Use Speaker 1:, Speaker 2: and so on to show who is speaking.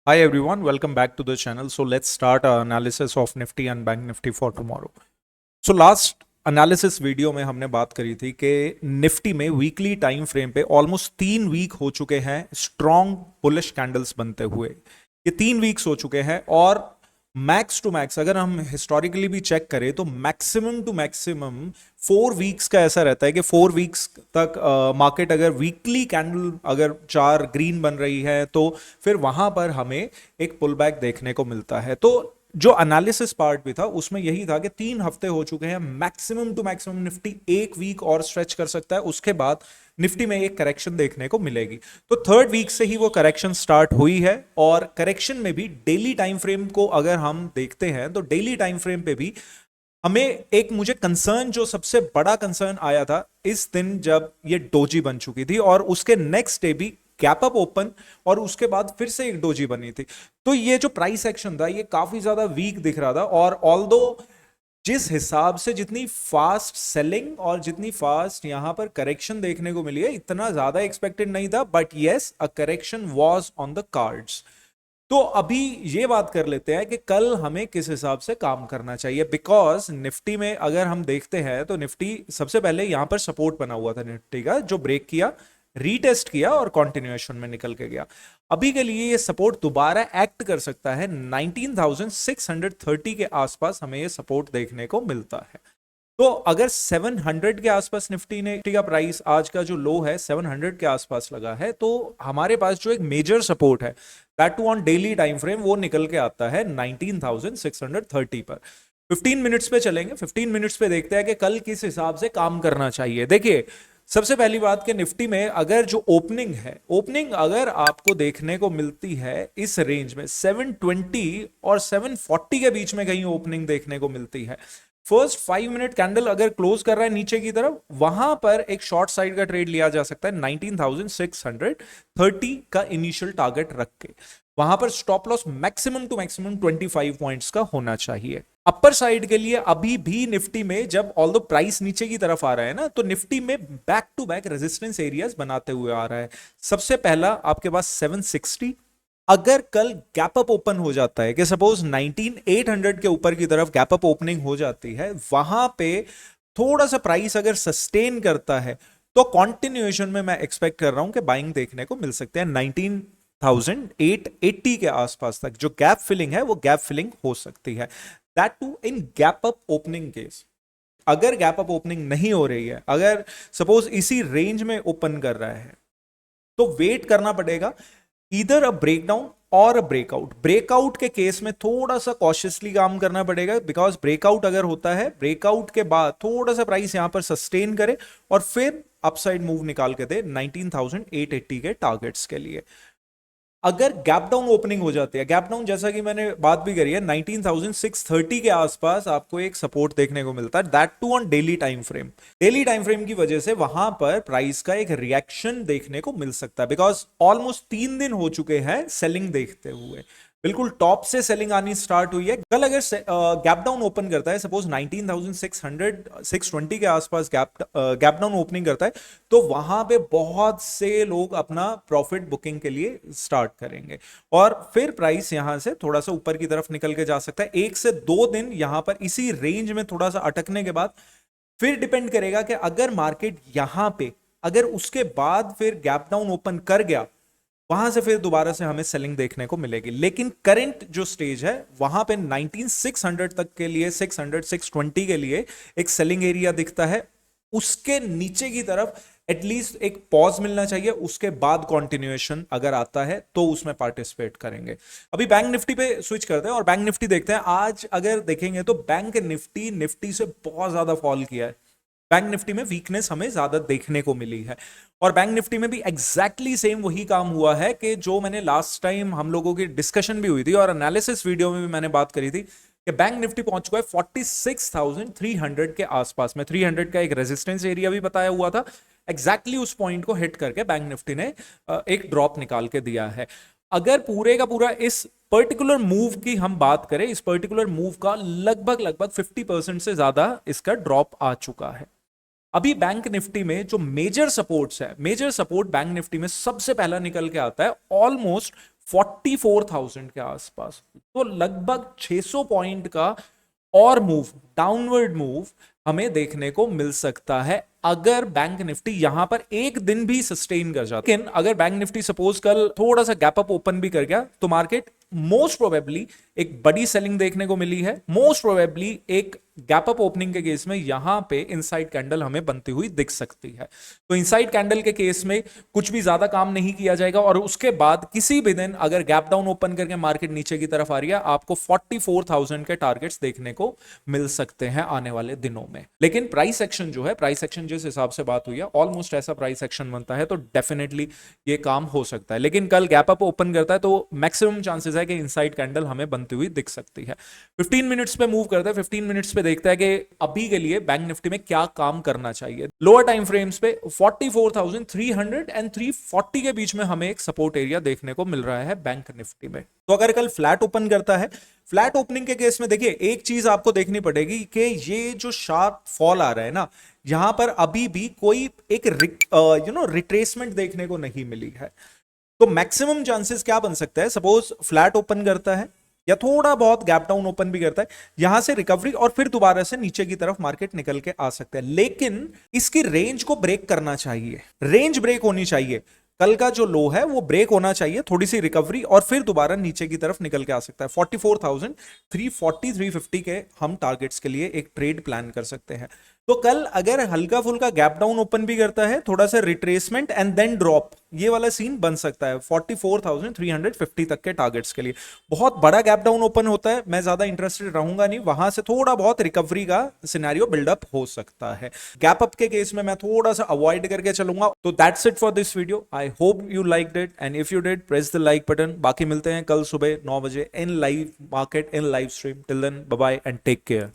Speaker 1: Hi everyone, welcome back to the channel. So let's start our analysis of Nifty and Bank Nifty for tomorrow. So last analysis video में हमने बात करी थी कि Nifty में weekly time frame पे almost 3 week हो चुके हैं स्ट्रॉन्ग बुलिश कैंडल्स बनते हुए। ये 3 वीक्स हो चुके हैं और मैक्स टू मैक्स अगर हम हिस्टोरिकली भी चेक करें तो मैक्सिमम टू मैक्सिमम 4 वीक्स का ऐसा रहता है कि 4 वीक्स तक मार्केट अगर वीकली कैंडल अगर 4 ग्रीन बन रही है तो फिर वहां पर हमें एक पुल बैक देखने को मिलता है। तो जो एनालिसिस पार्ट भी था उसमें यही था कि 3 हफ्ते हो चुके हैं, maximum to maximum Nifty 1 week और स्ट्रेच कर सकता है, उसके बाद निफ्टी में एक करेक्शन देखने को मिलेगी। तो 3rd वीक से ही वो करेक्शन स्टार्ट हुई है और करेक्शन में भी डेली टाइम फ्रेम को अगर हम देखते हैं तो डेली टाइम फ्रेम पे भी हमें एक मुझे कंसर्न, जो सबसे बड़ा कंसर्न आया था इस दिन जब ये डोजी बन चुकी थी और उसके नेक्स्ट डे भी गैप अप ओपन और उसके बाद फिर से एक डोजी बनी थी। तो ये जो प्राइस एक्शन था ये काफी ज्यादा वीक दिख रहा था और ऑल्दो जिस हिसाब से जितनी फास्ट सेलिंग और जितनी फास्ट यहां पर करेक्शन देखने को मिली है इतना ज्यादा एक्सपेक्टेड नहीं था, but yes a correction was on the cards. तो अभी ये बात कर लेते हैं कि कल हमें किस हिसाब से काम करना चाहिए, बिकॉज निफ्टी में अगर हम देखते हैं तो निफ्टी सबसे पहले यहां पर सपोर्ट बना हुआ था निफ्टी का, जो ब्रेक किया, रीटेस्ट किया और कंटिन्यूएशन में निकल के गया। अभी के लिए ये सपोर्ट दोबारा एक्ट कर सकता है, 19,630 के आसपास हमें ये सपोर्ट देखने को मिलता है। तो अगर 700 के आसपास निफ्टी का प्राइस आज का जो लो है 700 के आसपास लगा है, तो हमारे पास जो एक मेजर सपोर्ट है that too on daily time frame वो निकल के आता है 19,630 पर। 15 मिनट्स पे चलेंगे, 15 मिनट्स पे देखते हैं कि कल किस हिसाब से काम करना चाहिए। देखिए, सबसे पहली बात कि निफ्टी में अगर जो ओपनिंग है, ओपनिंग अगर आपको देखने को मिलती है इस रेंज में 720 और 740 के बीच में कहीं ओपनिंग देखने को मिलती है, फर्स्ट 5 मिनट कैंडल अगर क्लोज कर रहा है नीचे की तरफ, वहां पर एक शॉर्ट साइड का ट्रेड लिया जा सकता है 19,630 का इनिशियल टारगेट रख के। वहां पर stop loss maximum to maximum 25 points का होना चाहिए। अपर साइड के लिए अभी भी निफ्टी में जब ऑल द प्राइस नीचे की तरफ आ रहा है ना, तो निफ्टी में back to back resistance areas बनाते हुए आ रहा है। सबसे पहला आपके पास 760, अगर कल गैप अप ओपन हो जाता है कि सपोज 19,800 के ऊपर की तरफ गैप अप ओपनिंग हो जाती है, वहां पे थोड़ा सा प्राइस अगर सस्टेन करता है तो कंटिन्यूएशन में मैं एक्सपेक्ट कर रहा हूं कि बाइंग देखने को मिल सकते हैं 19,880 के आसपास तक। जो गैप फिलिंग है वो गैप फिलिंग हो सकती है, that too in gap up opening case. अगर गैप अप ओपनिंग नहीं हो रही है, अगर सपोज इसी रेंज में ओपन कर रहा है, तो वेट करना पड़ेगा इधर अ ब्रेकडाउन और अ ब्रेकआउट। ब्रेकआउट के केस में थोड़ा सा कॉशियसली काम करना पड़ेगा, बिकॉज ब्रेकआउट अगर होता है, ब्रेकआउट के बाद थोड़ा सा प्राइस यहां पर सस्टेन करे और फिर अपसाइड मूव निकाल के दे 19,880 के टारगेट्स के लिए। अगर गैप डाउन ओपनिंग हो जाती है, गैप डाउन जैसा कि मैंने बात भी करी है 19,630 के आसपास आपको एक सपोर्ट देखने को मिलता है, that too on daily time frame. Daily time frame की वजह से वहां पर प्राइस का एक रिएक्शन देखने को मिल सकता है, बिकॉज ऑलमोस्ट 3 दिन हो चुके हैं सेलिंग देखते हुए, बिल्कुल टॉप से सेलिंग आनी स्टार्ट हुई है। कल अगर गैप डाउन ओपन करता है, सपोज 19,600 620 के आसपास गैप डाउन ओपनिंग करता है, तो वहां पे बहुत से लोग अपना प्रॉफिट बुकिंग के लिए स्टार्ट करेंगे और फिर प्राइस यहां से थोड़ा सा ऊपर की तरफ निकल के जा सकता है। 1 से 2 दिन यहां पर इसी रेंज में थोड़ा सा अटकने के बाद फिर डिपेंड करेगा कि अगर मार्केट यहां पे अगर उसके बाद फिर गैप डाउन ओपन कर गया, वहां से फिर दोबारा से हमें सेलिंग देखने को मिलेगी। लेकिन करंट जो स्टेज है वहां पे 19,600 तक के लिए, 600 620 के लिए एक सेलिंग एरिया दिखता है। उसके नीचे की तरफ एटलीस्ट एक पॉज मिलना चाहिए, उसके बाद कंटिन्यूएशन अगर आता है तो उसमें पार्टिसिपेट करेंगे। अभी बैंक निफ्टी पे स्विच करते हैं और बैंक निफ्टी देखते हैं। आज अगर देखेंगे तो बैंक निफ्टी निफ्टी से बहुत ज्यादा फॉल किया है, बैंक निफ्टी में वीकनेस हमें ज्यादा देखने को मिली है और बैंक निफ्टी में भी एग्जैक्टली सेम वही काम हुआ है कि जो मैंने लास्ट टाइम हम लोगों की डिस्कशन भी हुई थी और एनालिसिस वीडियो में भी मैंने बात करी थी कि बैंक निफ्टी पहुंच चुका है 46,300 के आसपास में। 300 का एक रेजिस्टेंस एरिया भी बताया हुआ था, एग्जैक्टली उस पॉइंट को हिट करके बैंक निफ्टी ने एक ड्रॉप निकाल के दिया है। अगर पूरे का पूरा इस पर्टिकुलर मूव की हम बात करें, इस पर्टिकुलर मूव का लगभग लगभग 50% से ज्यादा इसका ड्रॉप आ चुका है। अभी बैंक निफ्टी में जो मेजर सपोर्ट्स है, मेजर सपोर्ट बैंक निफ्टी में सबसे पहला निकल के आता है ऑलमोस्ट 44,000 के आसपास। तो लगभग 600 पॉइंट का और मूव, डाउनवर्ड मूव हमें देखने को मिल सकता है अगर बैंक निफ्टी यहां पर एक दिन भी सस्टेन कर जाता है। लेकिन अगर बैंक निफ्टी सपोज कल थोड़ा सा गैप अप ओपन भी कर गया तो मार्केट मोस्ट प्रोबेबली एक बड़ी सेलिंग देखने को मिली है। मोस्ट प्रोबेबली एक गैप अप ओपनिंग के केस में यहां पे इनसाइड कैंडल हमें बनती हुई दिख सकती है। तो इनसाइड कैंडल के केस में कुछ भी ज्यादा काम नहीं किया जाएगा और उसके बाद किसी भी दिन अगर गैप डाउन ओपन करके मार्केट नीचे की तरफ आ रही है, आपको 44,000 के टारगेट्स देखने को मिल सकते हैं आने वाले दिनों में। लेकिन प्राइस एक्शन जो है, प्राइस एक्शन जिस हिसाब से बात हुई है, ऑलमोस्ट ऐसा प्राइस एक्शन बनता है तो डेफिनेटली ये काम हो सकता है। लेकिन कल गैप अप ओपन करता है तो मैक्सिमम चांसेस है कि इनसाइड कैंडल हमें बनती हुई दिख सकती है। 15 मिनट्स पे मूव करता है, 15 मिनट्स पे देखता है कि अभी के लिए बैंक निफ्टी में क्या काम करना चाहिए। लोअर टाइम फ्रेम्स पे 44,300 एंड 340 के बीच में हमें एक सपोर्ट एरिया देखने को मिल रहा है बैंक निफ्टी में। तो अगर कल फ्लैट ओपन करता है, फ्लैट ओपनिंग के केस में देखिए एक चीज आपको देखनी पड़ेगी कि ये जो शार्प फॉल आ रहा है ना, यहां पर अभी भी कोई एक रिट्रेसमेंट देखने को नहीं मिली है। तो मैक्सिमम चांसेस क्या बन सकता है, सपोज फ्लैट ओपन करता है या थोड़ा बहुत गैप डाउन ओपन भी करता है, यहां से रिकवरी और फिर दोबारा से नीचे की तरफ मार्केट निकल के आ सकता है। लेकिन इसकी रेंज को ब्रेक करना चाहिए, रेंज ब्रेक होनी चाहिए। कल का जो लो है वो ब्रेक होना चाहिए, थोड़ी सी रिकवरी और फिर दोबारा नीचे की तरफ निकल के आ सकता है। 44,340 350 के हम टारगेट्स के लिए एक ट्रेड प्लान कर सकते हैं। तो कल अगर हल्का फुल्का गैप डाउन ओपन भी करता है, थोड़ा सा रिट्रेसमेंट एंड देन ड्रॉप, ये वाला सीन बन सकता है 44,350 तक के टारगेट्स के लिए। बहुत बड़ा गैप डाउन ओपन होता है, मैं ज्यादा इंटरेस्टेड रहूंगा नहीं, वहां से थोड़ा बहुत रिकवरी का सिनेरियो बिल्डअप हो सकता है। गैप अप के केस में मैं थोड़ा सा अवॉइड करके चलूंगा। तो that's it for this video. I hope you liked it and if you did press the like button. बाकी मिलते हैं कल सुबह 9 बजे in live market in live stream. Till then bye bye and take care.